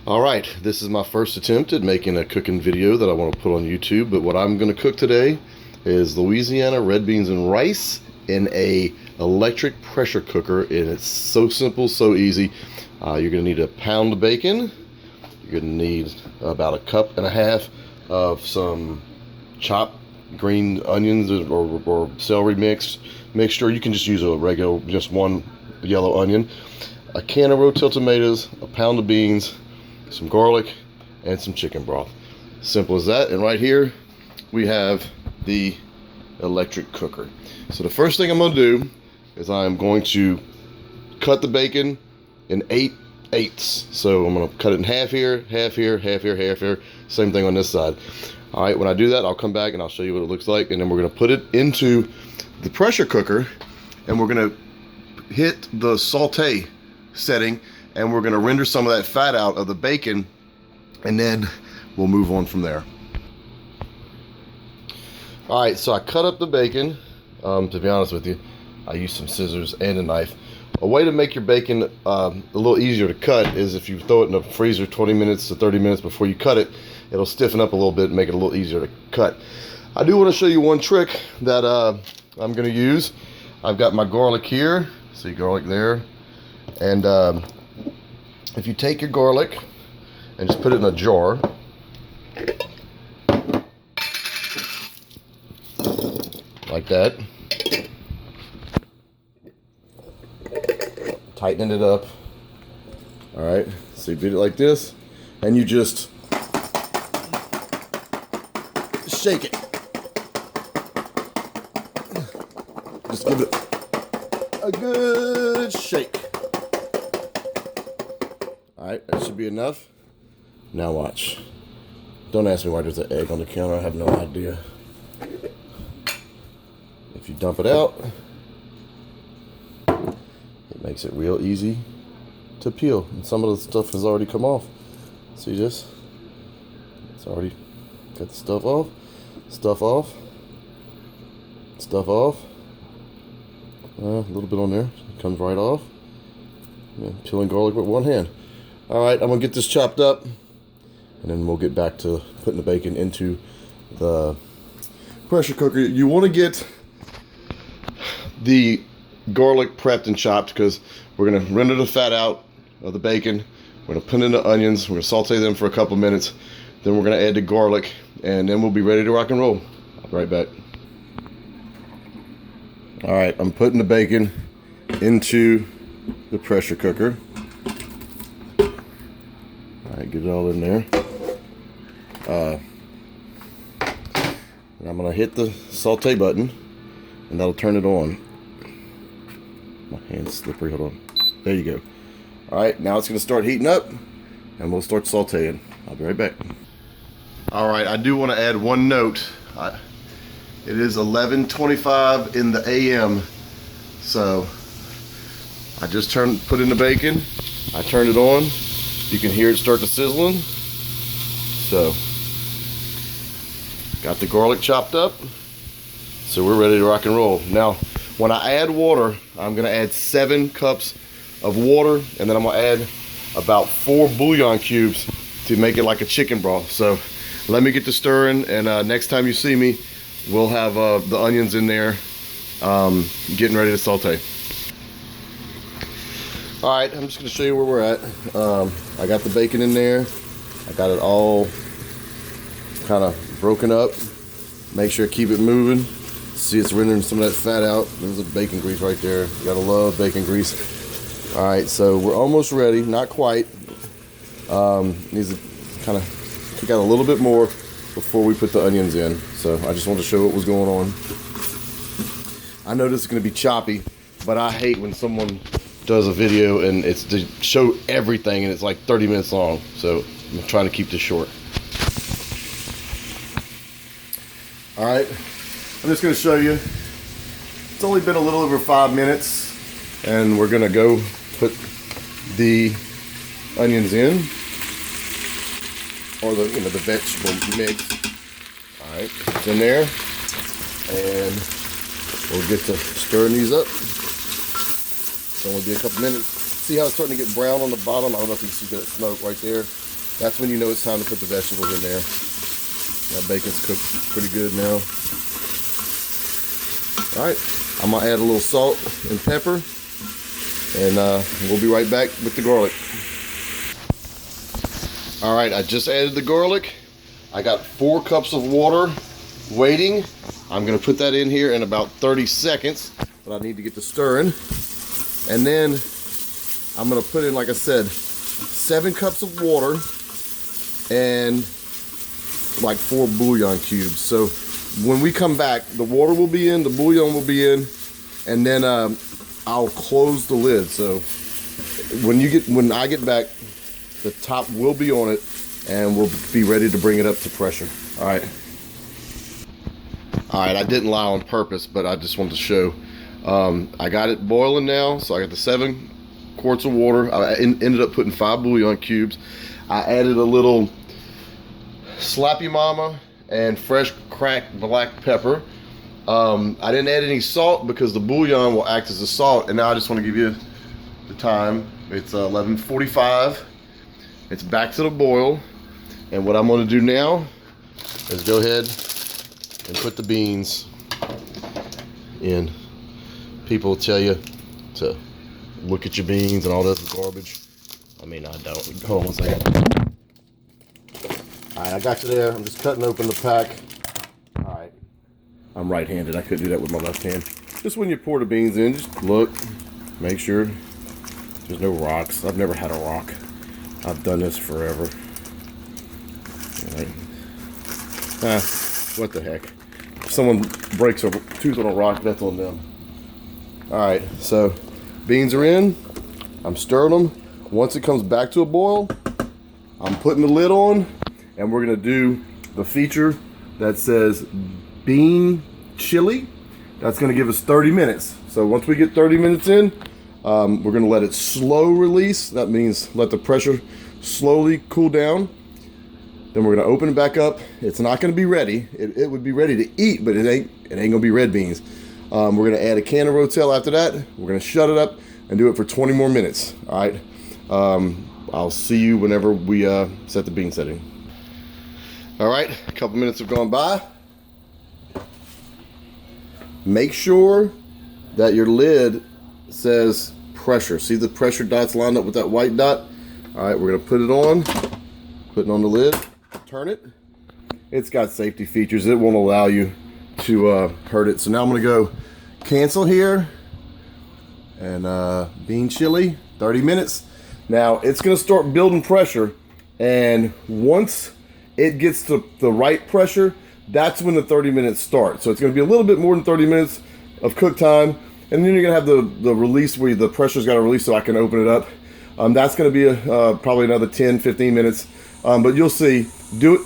Alright, this is my first attempt at making a cooking video that I want to put on YouTube, but what I'm going to cook today is Louisiana red beans and rice in a electric pressure cooker, and it's so simple, so easy. You're going to need a pound of bacon. You're going to need about a cup and a half of some chopped green onions or celery mixture. You can just use a regular, just one yellow onion, a can of rotel tomatoes, a pound of beans, some garlic, and some chicken broth. Simple as that. And right here we have the electric cooker. So the first thing I'm going to do is I'm going to cut the bacon in 8/8. So I'm going to cut it in half here, half here, half here, half here. Same thing on this side. All right, when I do that, I'll come back and I'll show you what it looks like, and then we're going to put it into the pressure cooker, and we're going to hit the saute setting, and we're going to render some of that fat out of the bacon, and then we'll move on from there. All right, so I cut up the bacon. To be honest with you, I used some scissors and a knife. A way to make your bacon a little easier to cut is if you throw it in the freezer 20 minutes to 30 minutes before you cut it. It'll stiffen up a little bit and make it a little easier to cut. I do want to show you one trick that I'm going to use. I've got my garlic here. See garlic there. And if you take your garlic and just put it in a jar, like that, tightening it up. All right, so you beat it like this, and you just shake it. Just give it a good shake. Alright, that should be enough. Now watch. Don't ask me why there's an egg on the counter. I have no idea. If you dump it out, it makes it real easy to peel. And some of the stuff has already come off. See this? It's already got the stuff off. Stuff off. Stuff off. A little bit on there. It comes right off. Yeah, peeling garlic with one hand. Alright, I'm going to get this chopped up, and then we'll get back to putting the bacon into the pressure cooker. You want to get the garlic prepped and chopped because we're going to render the fat out of the bacon. We're going to put in the onions. We're going to saute them for a couple minutes. Then we're going to add the garlic, and then we'll be ready to rock and roll. I'll be right back. Alright, I'm putting the bacon into the pressure cooker. Alright, get it all in there. And I'm going to hit the saute button, and that'll turn it on. My hand's slippery, hold on. There you go. Alright, now it's going to start heating up, and we'll start sauteing. I'll be right back. Alright, I do want to add one note. It is 11:25 in the AM, so I just put in the bacon. I turned it on. You can hear it start to sizzling. So, got the garlic chopped up. So we're ready to rock and roll. Now, when I add water, I'm gonna add 7 cups of water, and then I'm gonna add about 4 bouillon cubes to make it like a chicken broth. So let me get to stirring, and next time you see me, we'll have the onions in there, getting ready to saute. Alright, I'm just going to show you where we're at. I got the bacon in there. I got it all kind of broken up. Make sure to keep it moving. See, it's rendering some of that fat out. There's the bacon grease right there. You gotta love bacon grease. Alright, so we're almost ready. Not quite. Needs to kind of cook out a little bit more before we put the onions in. So I just wanted to show what was going on. I know this is going to be choppy, but I hate when someone does a video and it's to show everything and it's like 30 minutes long. So I'm trying to keep this short. Alright, I'm just going to show you. It's only been a little over 5 minutes, and we're going to go put the onions in, or the vegetable mix. All right, it's in there, and we'll get to stirring these up. It's only be a couple minutes. See how it's starting to get brown on the bottom? I don't know if you can see that smoke right there. That's when you know it's time to put the vegetables in there. That bacon's cooked pretty good now. All right, I'm gonna add a little salt and pepper, and we'll be right back with the garlic. All right, I just added the garlic. I got 4 cups of water waiting. I'm gonna put that in here in about 30 seconds, but I need to get to stirring. And then I'm gonna put in, like I said, 7 cups of water and like 4 bouillon cubes. So when we come back, the water will be in, the bouillon will be in, and then I'll close the lid. So when I get back, the top will be on it, and we'll be ready to bring it up to pressure. All right. All right, I didn't lie on purpose, but I just wanted to show. I got it boiling now, so I got the 7 quarts of water. I ended up putting 5 bouillon cubes. I added a little Slappy Mama and fresh cracked black pepper. I didn't add any salt because the bouillon will act as a salt. And now I just want to give you the time. It's 11:45. It's back to the boil. And what I'm going to do now is go ahead and put the beans in. People will tell you to look at your beans and all this garbage. I mean, I don't. Hold on one second. All right, I got you there. I'm just cutting open the pack. All right. I'm right-handed. I couldn't do that with my left hand. Just when you pour the beans in, just look. Make sure there's no rocks. I've never had a rock. I've done this forever. All right. What the heck. If someone breaks a tooth on a rock, that's on them. All right, so beans are in. I'm stirring them. Once it comes back to a boil, I'm putting the lid on, and we're gonna do the feature that says bean chili. That's gonna give us 30 minutes. So once we get 30 minutes in, we're gonna let it slow release. That means let the pressure slowly cool down. Then we're gonna open it back up. It's not gonna be ready. It would be ready to eat, but it ain't gonna be red beans. We're gonna add a can of rotel after that. We're gonna shut it up and do it for 20 more minutes. All right. I'll see you whenever we set the bean setting. All right, a couple minutes have gone by. Make sure that your lid says pressure. See the pressure dots lined up with that white dot? All right, we're gonna put it on. Putting on the lid, turn it. It's got safety features. It won't allow you to hurt it. So now I'm gonna go cancel here and bean chili, 30 minutes. Now it's gonna start building pressure, and once it gets to the right pressure, that's when the 30 minutes start. So it's gonna be a little bit more than 30 minutes of cook time, and then you're gonna have the release where the pressure's gotta release so I can open it up. That's gonna be probably another 10, 15 minutes. But you'll see, do it,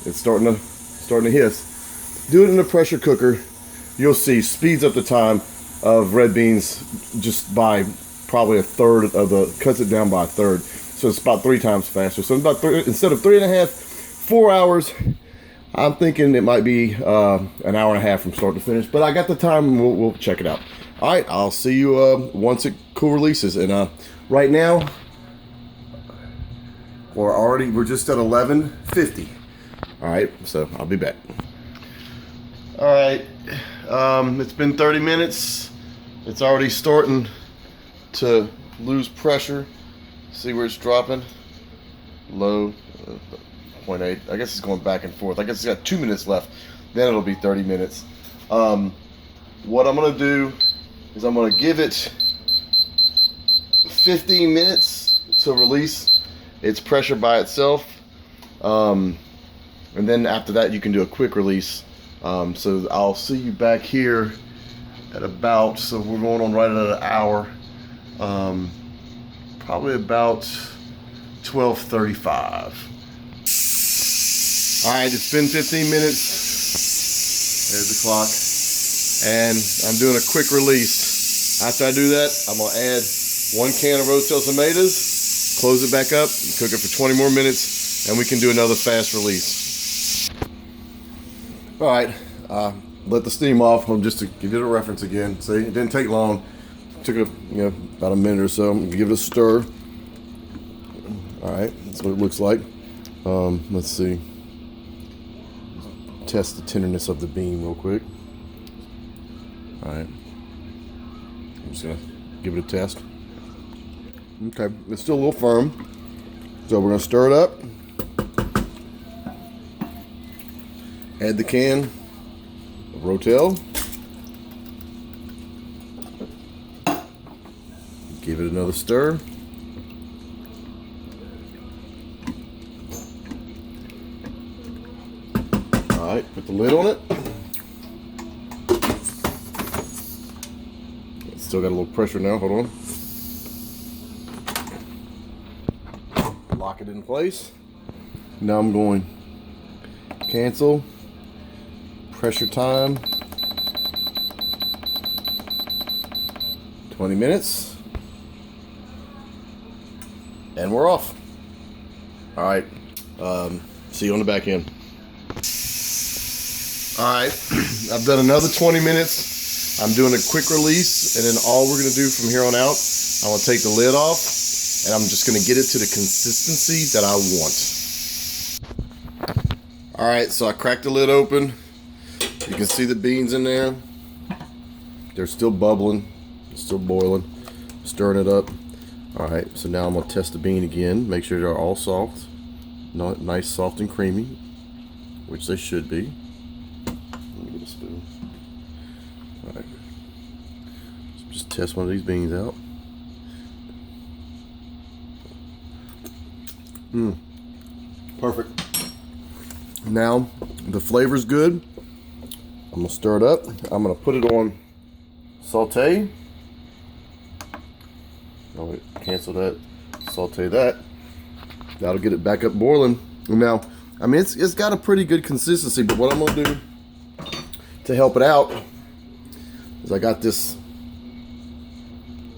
it's starting to hiss. Do it in a pressure cooker. You'll see, speeds up the time of red beans just by probably a third cuts it down by a third. So it's about 3 times faster. So instead of 3.5, 4 hours, I'm thinking it might be an hour and a half from start to finish. But I got the time, and we'll check it out. All right, I'll see you once it cool releases. And right now, we're just at 11:50. All right, so I'll be back. All right, it's been 30 minutes. It's already starting to lose pressure. See where it's dropping? Low, 0.8. I guess it's going back and forth. I guess it's got 2 minutes left. Then it'll be 30 minutes. What I'm gonna do is I'm gonna give it 15 minutes to release its pressure by itself. And then after that, you can do a quick release. So I'll see you back here at about, so we're going on right at an hour. Probably about 12:35. All right, it's been 15 minutes. There's the clock. And I'm doing a quick release. After I do that, I'm gonna add 1 can of rotel tomatoes, close it back up, and cook it for 20 more minutes, and we can do another fast release. All right, let the steam off. Just to give you a reference again. See, it didn't take long. took about a minute or so. I'm gonna give it a stir. All right, that's what it looks like. Let's see. Test the tenderness of the bean real quick. All right, I'm just gonna give it a test. Okay, it's still a little firm, so we're gonna stir it up. Add the can of rotel. Give it another stir. All right, put the lid on it. Still got a little pressure now, hold on. Lock it in place. Now I'm going cancel, pressure time, 20 minutes, and we're off. All right, see you on the back end. All right, I've done another 20 minutes. I'm doing a quick release, and then all we're gonna do from here on out, I'm gonna take the lid off, and I'm just gonna get it to the consistency that I want. All right, so I cracked the lid open. You can see the beans in there. They're still bubbling, still boiling, stirring it up. All right, so now I'm gonna test the bean again, make sure they're all soft, nice, soft and creamy, which they should be. Let me get a spoon. All right, so just test one of these beans out. Perfect. Now the flavor's good. I'm gonna stir it up. I'm gonna put it on saute. Oh, cancel that. Saute that. That'll get it back up boiling. Now, I mean, it's got a pretty good consistency, but what I'm gonna do to help it out is I got this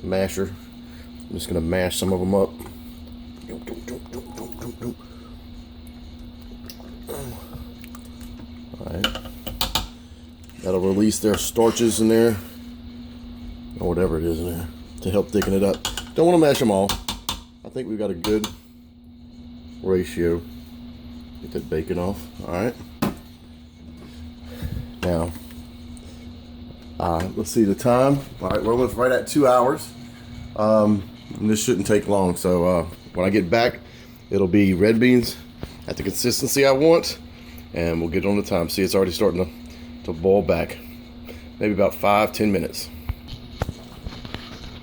masher. I'm just gonna mash some of them up. Alright. That'll release their starches in there, or whatever it is in there, to help thicken it up. Don't want to mash them all. I think we've got a good ratio. Get that bacon off. Alright. Now, let's see the time. Alright, we're almost right at 2 hours. And this shouldn't take long, so when I get back, it'll be red beans at the consistency I want, and we'll get on the time. See, it's already starting to boil back. Maybe about 5-10 minutes.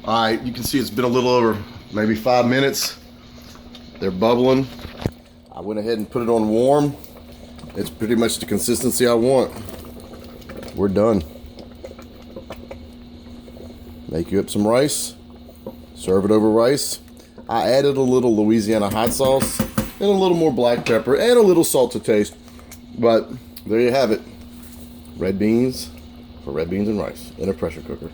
All right, you can see it's been a little over maybe 5 minutes. They're bubbling. I went ahead and put it on warm. It's pretty much the consistency I want. We're done. Make you up some rice. Serve it over rice. I added a little Louisiana hot sauce and a little more black pepper and a little salt to taste. But there you have it. Red beans for red beans and rice in a pressure cooker.